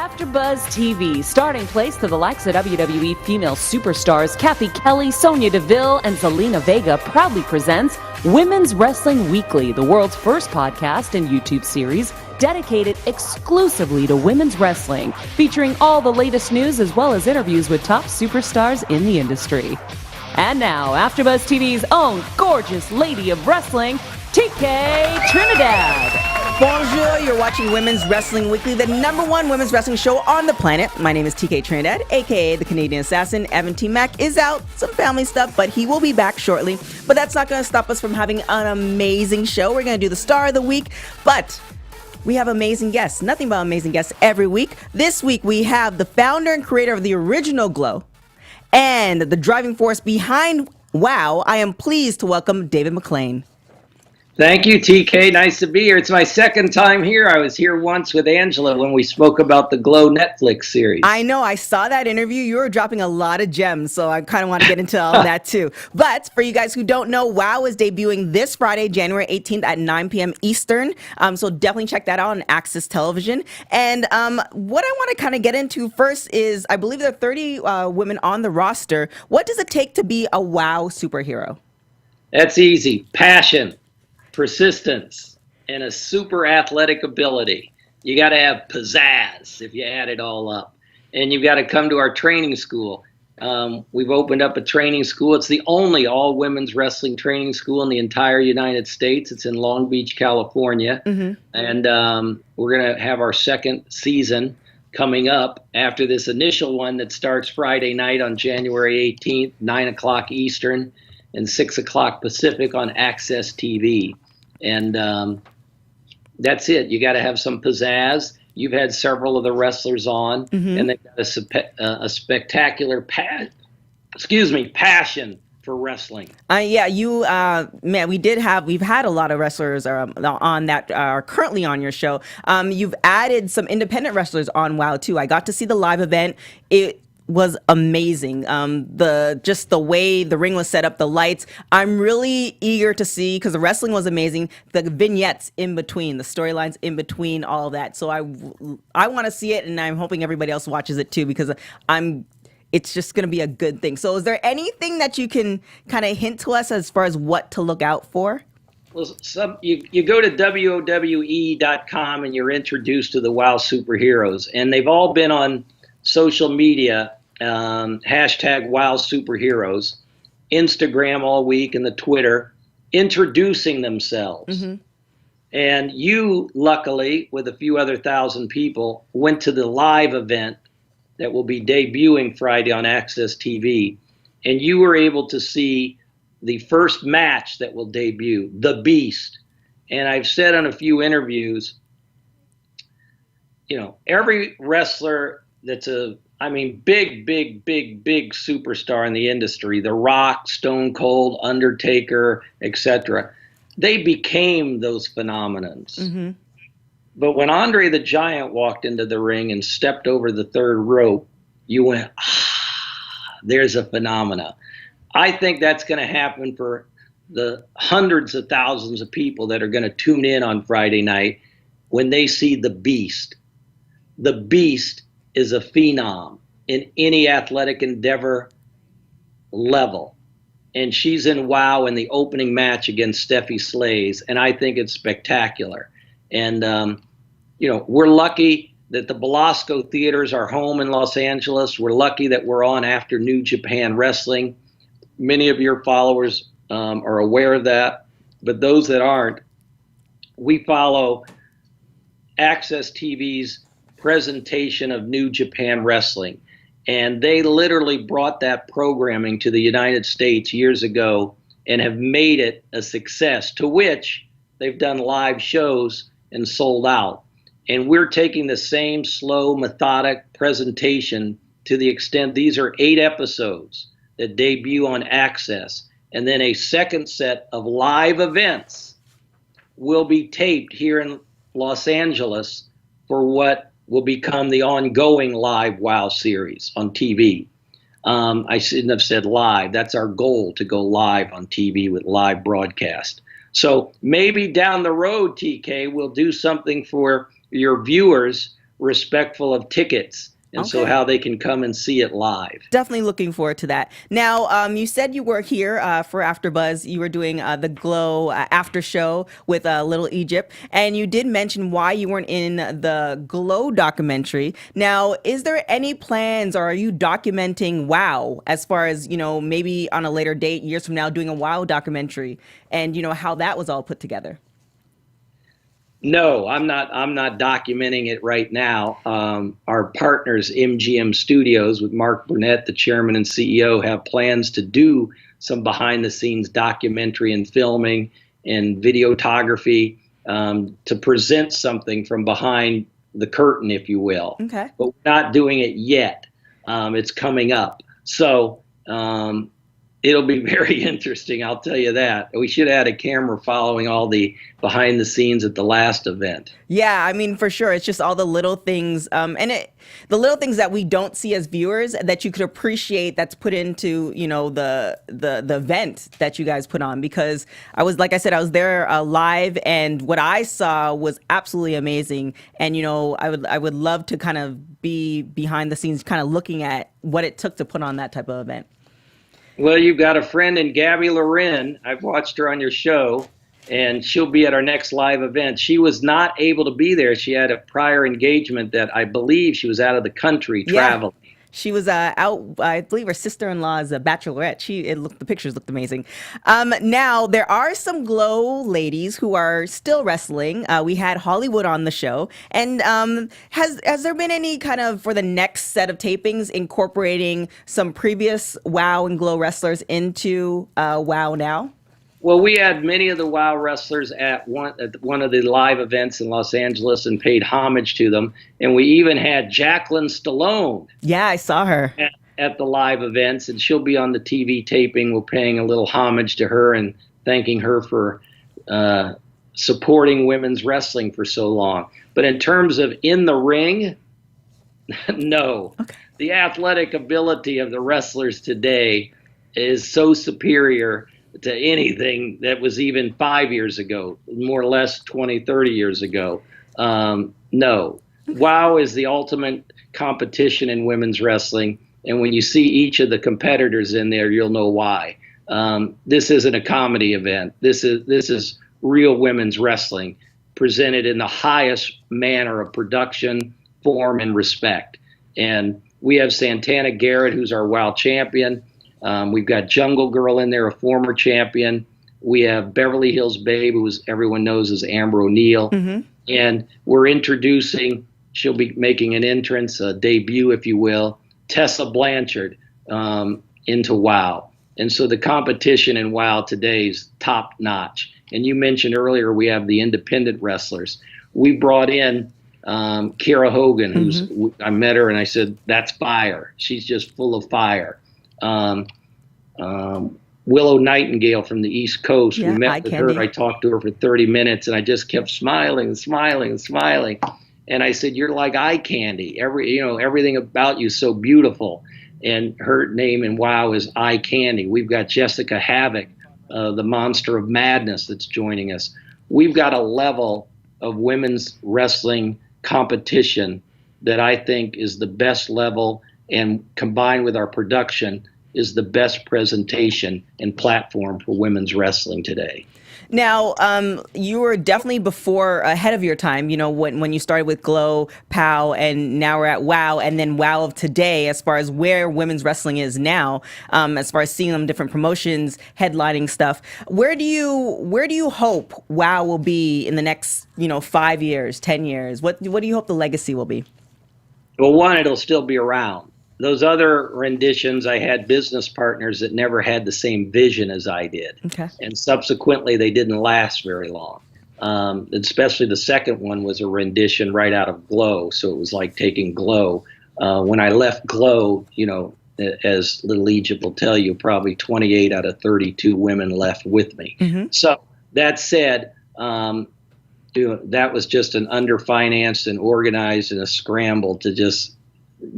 AfterBuzz TV, starting place to the likes of WWE female superstars Kathy Kelly, Sonya Deville, and Zelina Vega, proudly presents Women's Wrestling Weekly, the world's first podcast and YouTube series dedicated exclusively to women's wrestling, featuring all the latest news as well as interviews with top superstars in the industry. And now, AfterBuzz TV's own gorgeous lady of wrestling, TK Trinidad. Bonjour, you're watching Women's Wrestling Weekly, the #1 women's wrestling show on the planet. My name is TK Trinidad, aka the Canadian Assassin. Evan T. Mack is out, some family stuff, but he will be back shortly. But that's not going to stop us from having an amazing show. We're going to do the star of the week, but we have amazing guests. Nothing but amazing guests every week. This week we have the founder and creator of the original Glow and the driving force behind WOW. I am pleased to welcome David McLane. Thank you, TK. Nice to be here. It's my second time here. I was here once with Angela when we spoke about the Glow Netflix series. I know. I saw that interview. You were dropping a lot of gems, so I kind of want to get into all of that too. But for you guys who don't know, WOW is debuting this Friday, January 18th at 9 p.m. Eastern. So definitely check that out on Access Television. And what I want to kind of get into first is, I believe there are 30 women on the roster. What does it take to be a WOW superhero? That's easy. Passion, persistence, and a super athletic ability. You got to have pizzazz if you add it all up. And you've got to come to our training school. We've opened up a training school. It's the only all-women's wrestling training school in the entire United States. It's in Long Beach, California. Mm-hmm. And we're going to have our second season coming up after this initial one that starts Friday night on January 18th, 9 o'clock Eastern and 6 o'clock Pacific on Access TV. And that's it. You got to have some pizzazz. You've had several of the wrestlers on, and they've got a spectacular passion for wrestling. We've had a lot of wrestlers on that are currently on your show. You've added some independent wrestlers on WOW too. I got to see the live event. It was amazing. The way the ring was set up, the lights. I'm really eager to see, because the wrestling was amazing, the vignettes in between, the storylines in between, all of that. So I want to see it, and I'm hoping everybody else watches it too, because it's just going to be a good thing. So is there anything that you can kind of hint to us as far as what to look out for? Well, you go to WOWE.com and you're introduced to the WOW superheroes, and they've all been on social media, hashtag WOW superheroes, Instagram all week, and the Twitter, introducing themselves. Mm-hmm. And you, luckily, with a few other thousand people, went to the live event that will be debuting Friday on Access TV, and you were able to see the first match that will debut, The Beast. And I've said on a few interviews, every wrestler that's big superstar in the industry, The Rock, Stone Cold, Undertaker, etc., they became those phenomenons. Mm-hmm. But when Andre the Giant walked into the ring and stepped over the third rope, you went, there's a phenomena. I think that's going to happen for the hundreds of thousands of people that are going to tune in on Friday night when they see The Beast. The Beast is a phenom in any athletic endeavor level. And she's in WOW in the opening match against Steffi Slays, and I think it's spectacular. And, we're lucky that the Belasco theaters are home in Los Angeles. We're lucky that we're on after New Japan Wrestling. Many of your followers are aware of that, but those that aren't, we follow Access TV's presentation of New Japan Wrestling, and they literally brought that programming to the United States years ago and have made it a success, to which they've done live shows and sold out. And we're taking the same slow, methodic presentation to the extent these are 8 episodes that debut on Access, and then a second set of live events will be taped here in Los Angeles for what will become the ongoing live WOW series on TV. I shouldn't have said live. That's our goal, to go live on TV with live broadcast. So maybe down the road, TK, we'll do something for your viewers respectful of tickets. And so how they can come and see it live. Definitely looking forward to that. Now, you said you were here for AfterBuzz. You were doing the Glow after show with Little Egypt, and you did mention why you weren't in the Glow documentary. Now, is there any plans, or are you documenting WOW as far as, maybe on a later date, years from now, doing a WOW documentary, and how that was all put together? No, I'm not documenting it right now. Our partners, MGM Studios, with Mark Burnett, the chairman and CEO, have plans to do some behind-the-scenes documentary and filming and videography to present something from behind the curtain, if you will. Okay. But we're not doing it yet. It's coming up. So it'll be very interesting, I'll tell you that. We should have had a camera following all the behind the scenes at the last event. Yeah, I mean, for sure. It's just all the little things, the little things that we don't see as viewers that you could appreciate that's put into, the event that you guys put on. Because like I said, I was there live, and what I saw was absolutely amazing. And, I would love to kind of be behind the scenes, kind of looking at what it took to put on that type of event. Well, you've got a friend in Gabby Luren. I've watched her on your show, and she'll be at our next live event. She was not able to be there. She had a prior engagement that I believe she was out of the country traveling. She was out. I believe her sister-in-law is a bachelorette. The pictures looked amazing. Now there are some Glow ladies who are still wrestling. We had Hollywood on the show, and has there been any kind of, for the next set of tapings, incorporating some previous WOW and Glow wrestlers into WOW now? Well, we had many of the WOW wrestlers at one of the live events in Los Angeles and paid homage to them. And we even had Jacqueline Stallone. Yeah, I saw her at the live events, and she'll be on the TV taping. We're paying a little homage to her and thanking her for supporting women's wrestling for so long. But in terms of in the ring, no. Okay. The athletic ability of the wrestlers today is so superior to anything that was even 5 years ago, more or less 20, 30 years ago. No. WOW is the ultimate competition in women's wrestling, and when you see each of the competitors in there, you'll know why. This isn't a comedy event. This is real women's wrestling presented in the highest manner of production, form, and respect. And we have Santana Garrett, who's our WOW champion. We've got Jungle Girl in there, a former champion. We have Beverly Hills Babe, who everyone knows as Amber O'Neal. Mm-hmm. And we're introducing, she'll be making an entrance, a debut, if you will, Tessa Blanchard into WOW. And so the competition in WOW today is top notch. And you mentioned earlier we have the independent wrestlers. We brought in Kiera Hogan, who's I met her and I said, that's fire. She's just full of fire. Willow Nightingale from the East Coast. We met with her. I talked to her for 30 minutes and I just kept smiling and smiling and smiling. And I said, you're like eye candy. Everything about you is so beautiful. And her name in WOW is Eye Candy. We've got Jessica Havoc, the Monster of Madness, that's joining us. We've got a level of women's wrestling competition that I think is the best level, and combined with our production is the best presentation and platform for women's wrestling today. Now, you were definitely ahead of your time, when you started with Glow, POW, and now we're at WOW, and then WOW of today, as far as where women's wrestling is now, as far as seeing them different promotions, headlining stuff. Where do you hope WOW will be in the next, 5 years, 10 years? What do you hope the legacy will be? Well, one, it'll still be around. Those other renditions, I had business partners that never had the same vision as I did. Okay. And subsequently, they didn't last very long. Especially the second one was a rendition right out of Glow. So it was like taking Glow. When I left Glow, as Little Egypt will tell you, probably 28 out of 32 women left with me. Mm-hmm. So that said, that was just an underfinanced and organized and a scramble to just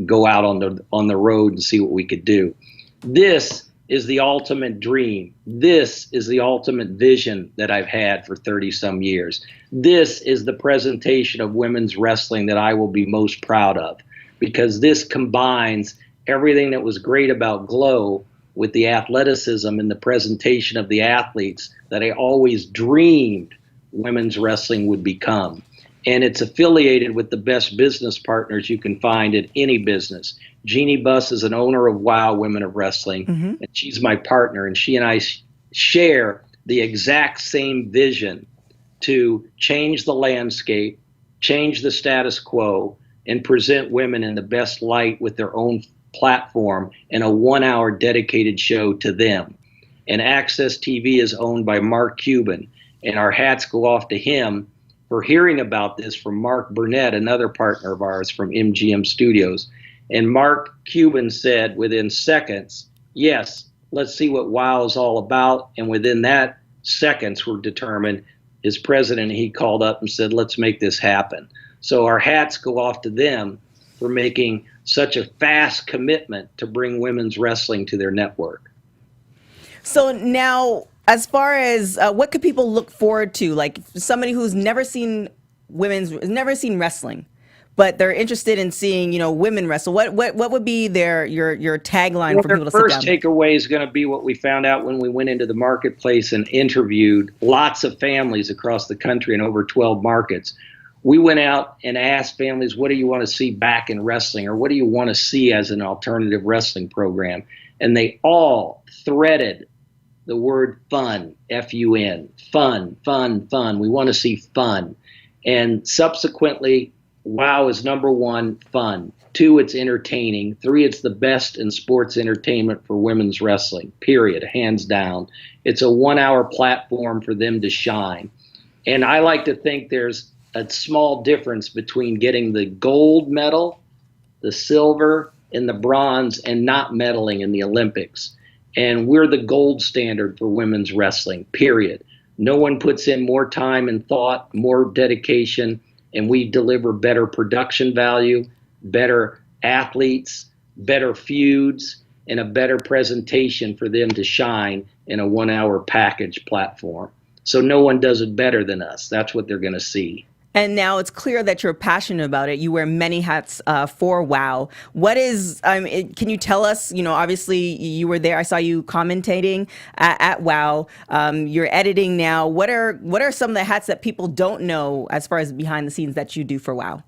go out on the road and see what we could do. This is the ultimate dream. This is the ultimate vision that I've had for 30 some years. This is the presentation of women's wrestling that I will be most proud of, because this combines everything that was great about Glow with the athleticism and the presentation of the athletes that I always dreamed women's wrestling would become. And it's affiliated with the best business partners you can find at any business. Jeannie Buss is an owner of WOW Women of Wrestling, and she's my partner, and she and I share the exact same vision to change the landscape, change the status quo, and present women in the best light with their own platform and a 1-hour dedicated show to them. And Access TV is owned by Mark Cuban, and our hats go off to him for hearing about this from Mark Burnett, another partner of ours from MGM Studios. And Mark Cuban said within seconds, yes, let's see what WOW is all about. And within that seconds were determined, his president, he called up and said, let's make this happen. So our hats go off to them for making such a fast commitment to bring women's wrestling to their network. So now, as far as what could people look forward to, like somebody who's never seen wrestling, but they're interested in seeing, women wrestle, what would be your tagline for people to sit down? The first takeaway is going to be what we found out when we went into the marketplace and interviewed lots of families across the country in over 12 markets. We went out and asked families, what do you want to see back in wrestling, or what do you want to see as an alternative wrestling program? And they all threaded the word fun, F-U-N, fun, fun, fun. We want to see fun. And subsequently, WOW is number one, fun. 2, it's entertaining. 3, it's the best in sports entertainment for women's wrestling, period, hands down. It's a 1-hour platform for them to shine. And I like to think there's a small difference between getting the gold medal, the silver, and the bronze, and not medaling in the Olympics. And we're the gold standard for women's wrestling, period. No one puts in more time and thought, more dedication, and we deliver better production value, better athletes, better feuds, and a better presentation for them to shine in a 1-hour package platform. So no one does it better than us. That's what they're going to see. And now it's clear that you're passionate about it. You wear many hats for WOW. What is, can you tell us, obviously you were there. I saw you commentating at WOW. You're editing now. What are some of the hats that people don't know as far as behind the scenes that you do for WOW?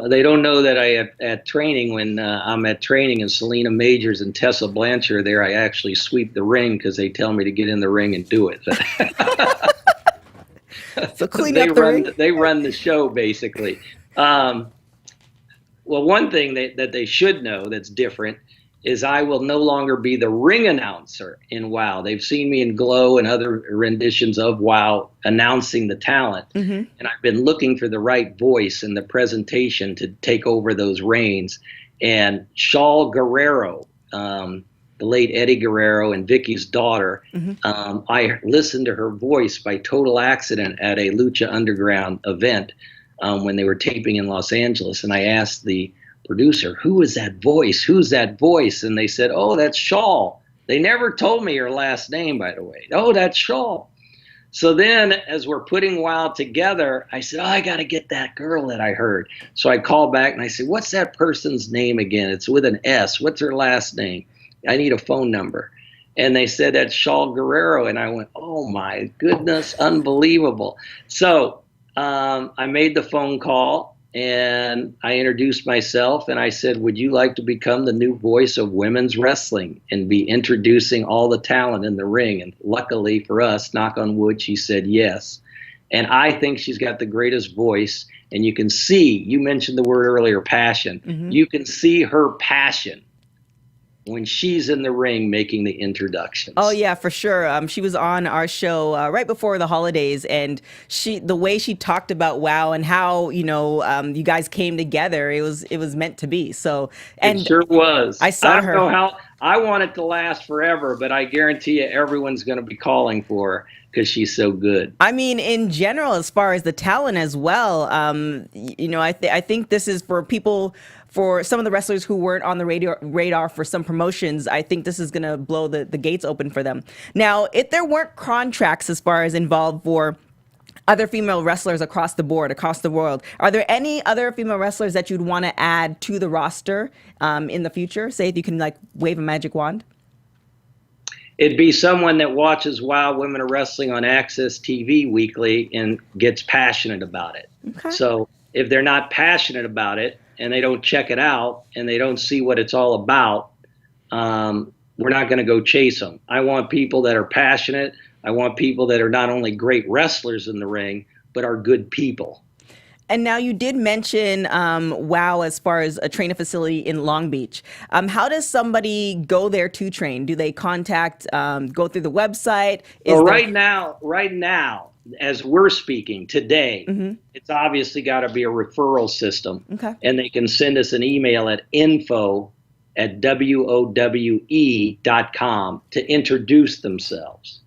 They don't know that at training, when I'm at training and Selena Majors and Tessa Blanchard are there, I actually sweep the ring because they tell me to get in the ring and do it. So clean up the ring. They run the show, basically. Well, one thing that they should know that's different is I will no longer be the ring announcer in WOW. They've seen me in Glow and other renditions of WOW announcing the talent. And I've been looking for the right voice and the presentation to take over those reins. And Shaul Guerrero, the late Eddie Guerrero and Vicky's daughter, I listened to her voice by total accident at a Lucha Underground event when they were taping in Los Angeles. And I asked the producer, who is that voice? Who's that voice? And they said, oh, that's Shaul. They never told me her last name, by the way. Oh, that's Shaul. So then as we're putting WOW together, I said, oh, I got to get that girl that I heard. So I called back and I said, what's that person's name again? It's with an S. What's her last name? I need a phone number. And they said, that's Shaul Guerrero. And I went, oh my goodness, unbelievable. So I made the phone call and I introduced myself and I said, would you like to become the new voice of women's wrestling and be introducing all the talent in the ring? And luckily for us, knock on wood, she said yes. And I think she's got the greatest voice. And you can see, you mentioned the word earlier, passion. You can see her passion when she's in the ring making the introductions. Oh yeah, for sure. She was on our show right before the holidays, and the way she talked about WOW and how you guys came together, it was meant to be. So, and it sure was. I saw her. I want it to last forever, but I guarantee you everyone's going to be calling for her because she's so good. I mean, in general, as far as the talent as well, I think this is for people, for some of the wrestlers who weren't on the radar for some promotions. I think this is going to blow the gates open for them. Now, if there weren't contracts as far as involved for other female wrestlers across the board, across the world, are there any other female wrestlers that you'd want to add to the roster in the future? Say if you can like wave a magic wand. It'd be someone that watches Wild Women of Wrestling on Access TV weekly and gets passionate about it. Okay. So if they're not passionate about it and they don't check it out and they don't see what it's all about, we're not going to go chase them. I want people that are passionate. I want people that are not only great wrestlers in the ring, but are good people. And now you did mention WOW as far as a training facility in Long Beach. How does somebody go there to train? Do they contact, go through the website? Well, right now, as we're speaking today, it's obviously got to be a referral system. Okay. And they can send us an email at info@WOWE.com to introduce themselves.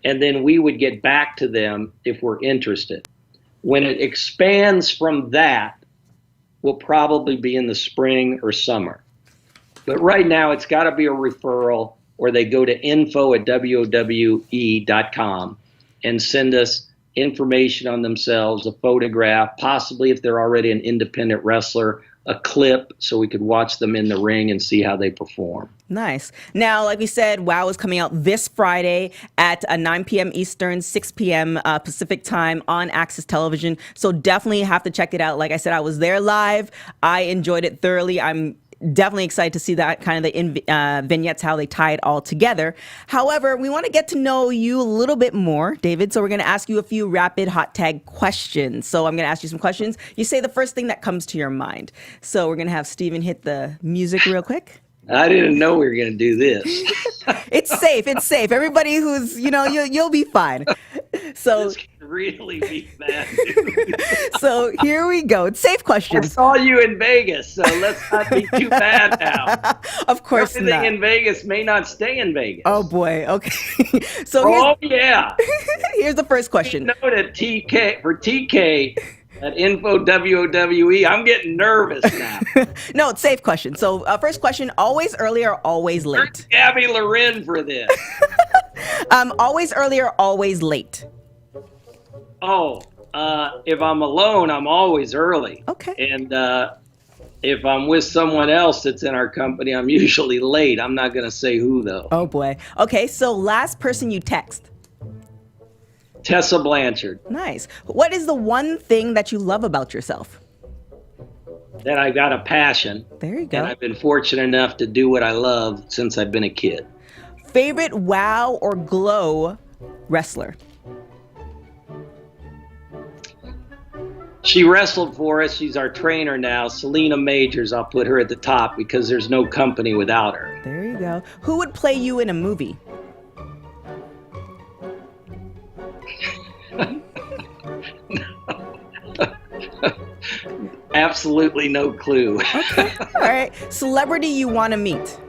And then we would get back to them if we're interested. When it expands from that, will probably be in the spring or summer. But right now, it's got to be a referral, or they go to info@WOWE.com and send us information on themselves, a photograph, possibly if they're already an independent wrestler, a clip so we could watch them in the ring and see how they perform. Nice. Now, like we said, WOW is coming out this Friday at 9 p.m. Eastern, 6 p.m. Pacific time on Access Television. So definitely have to check it out. Like I said, I was there live. I enjoyed it thoroughly. I'm definitely excited to see that kind of the vignettes, how they tie it all together. However, we want to get to know you a little bit more, David. So we're going to ask you a few rapid hot tag questions. So I'm going to ask you some questions. You say the first thing that comes to your mind. So we're going to have Steven hit the music real quick. I didn't know we were going to do this. It's safe. It's safe. Everybody who's, you'll be fine. So This could really be bad. So here we go. It's safe I questions. saw you in Vegas, so let's not be too bad now. Of course Everything not. in Vegas may not stay in Vegas. Oh boy. Okay. So Yeah. here's the first question. Note at TK at info WOWE. I'm getting nervous now. No, it's safe question. So first question, always early or always late? Where's Gabby Luren for this? Always early or always late? If I'm alone, I'm always early. Okay. And if I'm with someone else that's in our company, I'm usually late. I'm not going to say who, though. Oh boy. Okay, so last person you text. Tessa Blanchard. Nice. What is the one thing that you love about yourself? That I've got a passion. There you go. And I've been fortunate enough to do what I love since I've been a kid. Favorite WOW or Glow wrestler? She wrestled for us. She's our trainer now. Selena Majors, I'll put her at the top because there's no company without her. There you go. Who would play you in a movie? Absolutely no clue. Okay. All right. Celebrity you want to meet?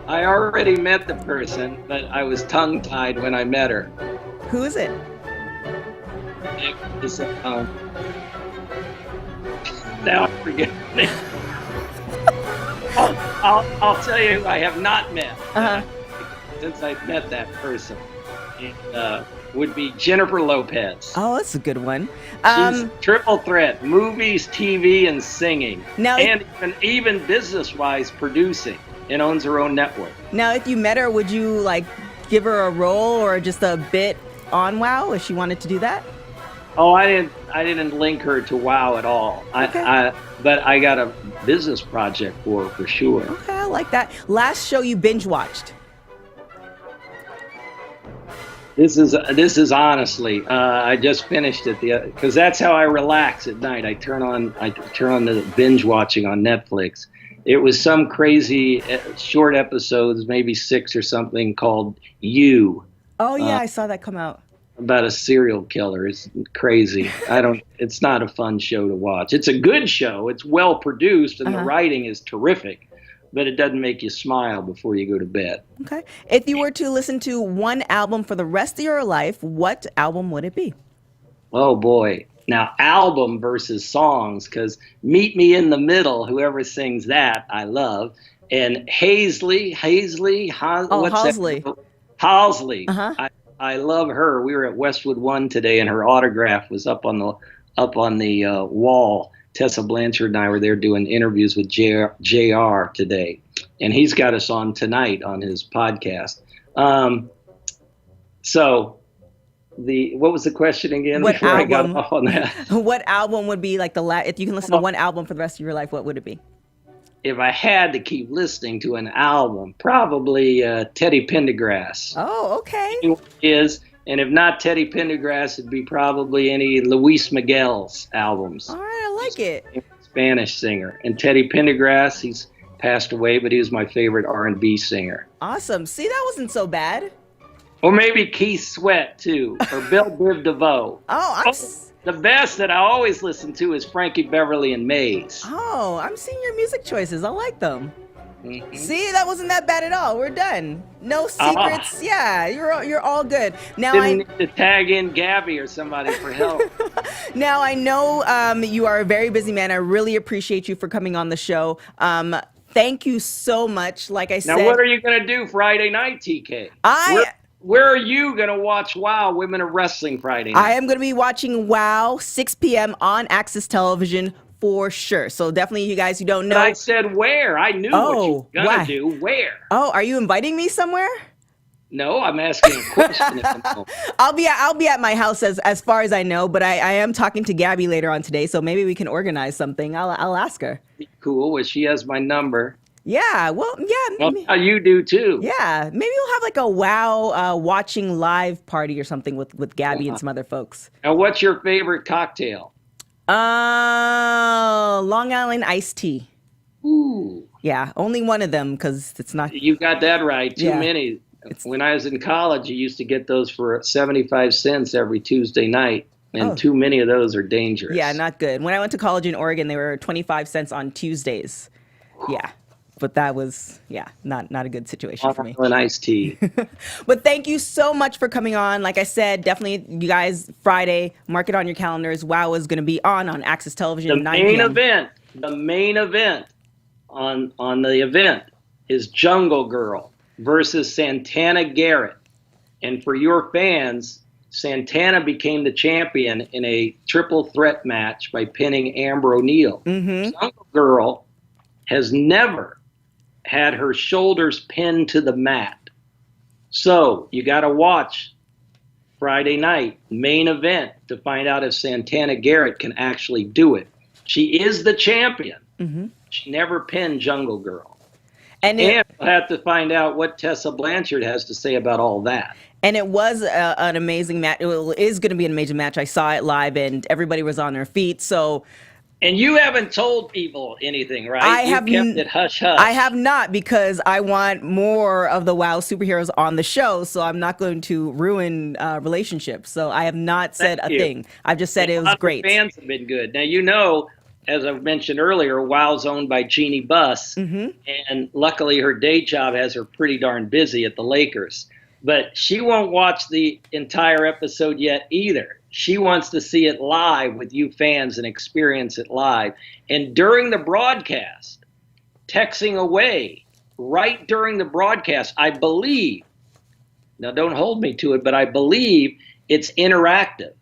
I already met the person, but I was tongue-tied when I met her. Who is it? It was, now I forget her name. I'll tell you who I have not met since I've met that person. It would be Jennifer Lopez. Oh, that's a good one. She's triple threat: movies, TV, and singing. Now, and even business-wise, producing, and owns her own network. Now, if you met her, would you like give her a role or just a bit on WOW if she wanted to do that? Oh, I didn't link her to WOW at all. Okay. But I got a business project for sure. Okay, I like that. Last show you binge watched? This is honestly, I just finished it because that's how I relax at night. I turn on the binge watching on Netflix. It was some crazy short episodes, maybe 6 or something, called You. Oh yeah, I saw that come out. About a serial killer. It's crazy. It's not a fun show to watch. It's a good show. It's well produced and the writing is terrific. but it doesn't make you smile before you go to bed. Okay. If you were to listen to one album for the rest of your life, what album would it be? Oh boy. Now, album versus songs, because Meet Me in the Middle, whoever sings that, I love. And Halsey, Halsey. Halsey. Uh-huh. I love her. We were at Westwood One today, and her autograph was up on the wall. Tessa Blanchard and I were there doing interviews with JR today, and he's got us on tonight on his podcast. So what was the question again? What before album, I got off on that? What album would be like if you can listen to one album for the rest of your life, what would it be? If I had to keep listening to an album, probably Teddy Pendergrass. Oh, okay. And if not Teddy Pendergrass, it'd be probably any Luis Miguel's albums. All right, I like it. Spanish singer. And Teddy Pendergrass, he's passed away, but he was my favorite R&B singer. Awesome. See, that wasn't so bad. Or maybe Keith Sweat, too, or Bill Biv DeVoe. The best that I always listen to is Frankie Beverly and Maze. Oh, I'm seeing your music choices. I like them. Mm-hmm. See, that wasn't that bad at all. We're done. No secrets. Yeah, you're all good. Now Didn't need to tag in Gabby or somebody for help. Now I know you are a very busy man. I really appreciate you for coming on the show. Thank you so much. Like I said. Now, what are you going to do Friday night, TK? Where are you going to watch WOW Women of Wrestling Friday night? I am going to be watching WOW 6 p.m. on Access Television for sure. So definitely, you guys who don't know. But I said where. I knew what you were going to do. Where? Oh, are you inviting me somewhere? No, I'm asking a question. I'll be at my house as far as I know, but I am talking to Gabby later on today, so maybe we can organize something. I'll ask her. Cool. Well, she has my number. Yeah, well, yeah. Well, you do too. Yeah, maybe we'll have like a WOW watching live party or something with Gabby and some other folks. And what's your favorite cocktail? Long Island iced tea. Ooh. Yeah, only one of them because it's not. You got that right. Too many. When I was in college, you used to get those for 75 cents every Tuesday night. And too many of those are dangerous. Yeah, not good. When I went to college in Oregon, they were 25 cents on Tuesdays. Yeah. But that was, not a good situation for me. An iced tea. But thank you so much for coming on. Like I said, definitely, you guys, Friday, mark it on your calendars. WOW is going to be on Access Television. The main event on the event is Jungle Girl versus Santana Garrett. And for your fans, Santana became the champion in a triple threat match by pinning Amber O'Neal. Mm-hmm. Jungle Girl has never had her shoulders pinned to the mat. So you got to watch Friday night, main event, to find out if Santana Garrett can actually do it. She is the champion. Mm-hmm. She never pinned Jungle Girl. And we'll have to find out what Tessa Blanchard has to say about all that. And it was an amazing match. It is going to be an amazing match. I saw it live, and everybody was on their feet. So. And you haven't told people anything, right? You kept it hush-hush. I have not, because I want more of the WOW superheroes on the show, so I'm not going to ruin relationships. So I have not said a thing. I've just said it was great. Fans have been good. Now, you know, as I mentioned earlier, WOW's owned by Jeannie Buss, and luckily her day job has her pretty darn busy at the Lakers. But she won't watch the entire episode yet either. She wants to see it live with you fans and experience it live. And during the broadcast, texting away, right during the broadcast, I believe, now don't hold me to it, but I believe it's interactive.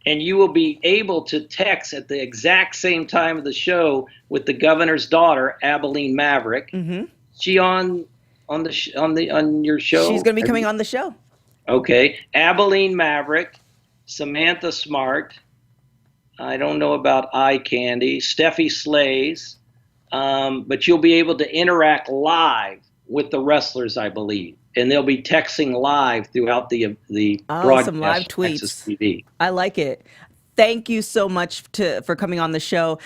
And you will be able to text at the exact same time of the show with the governor's daughter, Abilene Maverick. Mm-hmm. She on your show? She's going to be coming on the show. Okay. Abilene Maverick, Samantha Smart. I don't know about Eye Candy. Steffi Slays. But you'll be able to interact live with the wrestlers, I believe. And they'll be texting live throughout the broadcast. Some live tweets. TV. I like it. Thank you so much for coming on the show.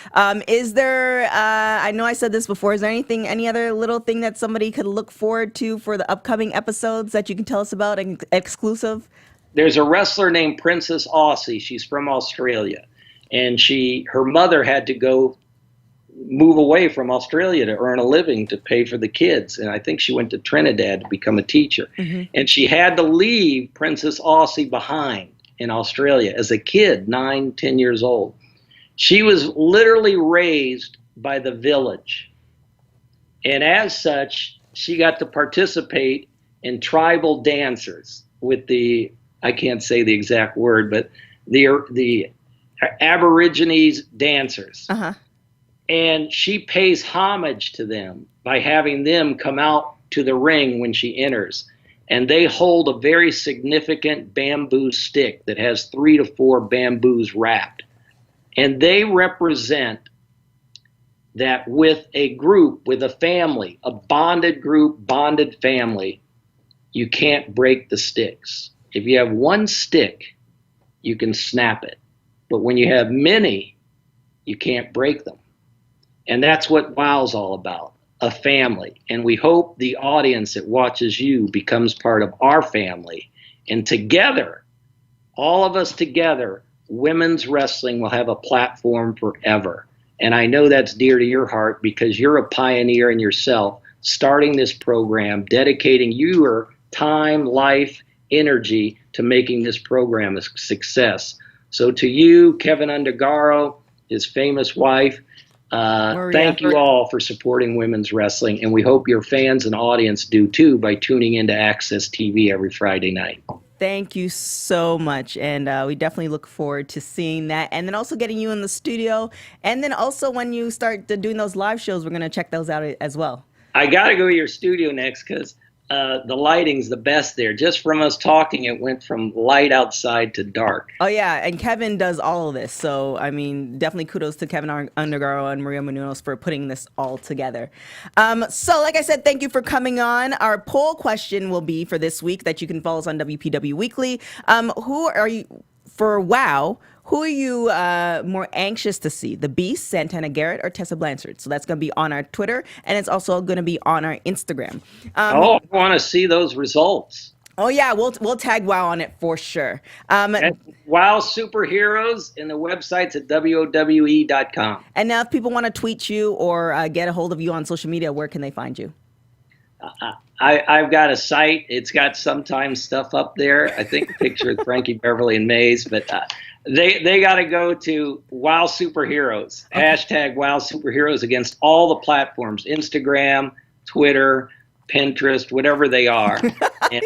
Is there, I know I said this before, is there any other little thing that somebody could look forward to for the upcoming episodes that you can tell us about, exclusive? There's a wrestler named Princess Aussie. She's from Australia. And her mother had to go move away from Australia to earn a living to pay for the kids. And I think she went to Trinidad to become a teacher. And she had to leave Princess Aussie behind in Australia as a kid, 9, 10 years old. She was literally raised by the village. And as such, she got to participate in tribal dancers with the, I can't say the exact word, but the Aborigines dancers. And she pays homage to them by having them come out to the ring when she enters. And they hold a very significant bamboo stick that has 3 to 4 bamboos wrapped. And they represent that with a group, with a family, a bonded group, bonded family, you can't break the sticks. If you have one stick, you can snap it. But when you have many, you can't break them. And that's what WOW's all about, a family. And we hope the audience that watches you becomes part of our family. And together, all of us together, women's wrestling will have a platform forever. And I know that's dear to your heart because you're a pioneer in yourself, starting this program, dedicating your time, life, energy to making this program a success. So to you, Kevin Undergaro, his famous wife, thank you all for supporting women's wrestling, and we hope your fans and audience do too by tuning into Access TV every Friday night. Thank you so much, and we definitely look forward to seeing that, and then also getting you in the studio, and then also when you start doing those live shows, we're going to check those out as well. I got to go to your studio next because the lighting's the best there. Just from us talking, it went from light outside to dark. Oh, yeah, and Kevin does all of this. So, I mean, definitely kudos to Kevin Undergaro and Maria Menounos for putting this all together. So, like I said, thank you for coming on. Our poll question will be for this week that you can follow us on WPW Weekly. Who are you, for WOW, who are you more anxious to see? The Beast, Santana Garrett, or Tessa Blanchard? So that's going to be on our Twitter, and it's also going to be on our Instagram. I want to see those results. Oh, yeah, we'll tag WOW on it for sure. WOW Superheroes, and the website's at WOWE.com. And now if people want to tweet you or get a hold of you on social media, where can they find you? I've got a site. It's got sometimes stuff up there. I think a picture of Frankie Beverly and Mays, but they got to go to WOW Superheroes, hashtag WOW Superheroes against all the platforms, Instagram, Twitter, Pinterest, whatever they are. And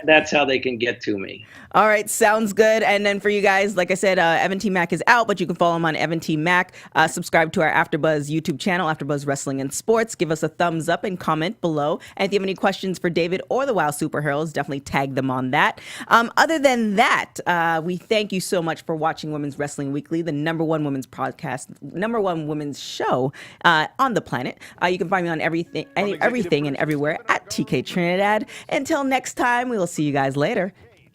that's how they can get to me. All right, sounds good. And then for you guys, like I said, Evan T. Mack is out, but you can follow him on Evan T. Mack. Subscribe to our AfterBuzz YouTube channel, AfterBuzz Wrestling and Sports. Give us a thumbs up and comment below. And if you have any questions for David or the WOW Superheroes, definitely tag them on that. Other than that, we thank you so much for watching Women's Wrestling Weekly, the #1 women's podcast, #1 women's show on the planet. You can find me on everything and everywhere at TK Trinidad. Until next time, we will see you guys later.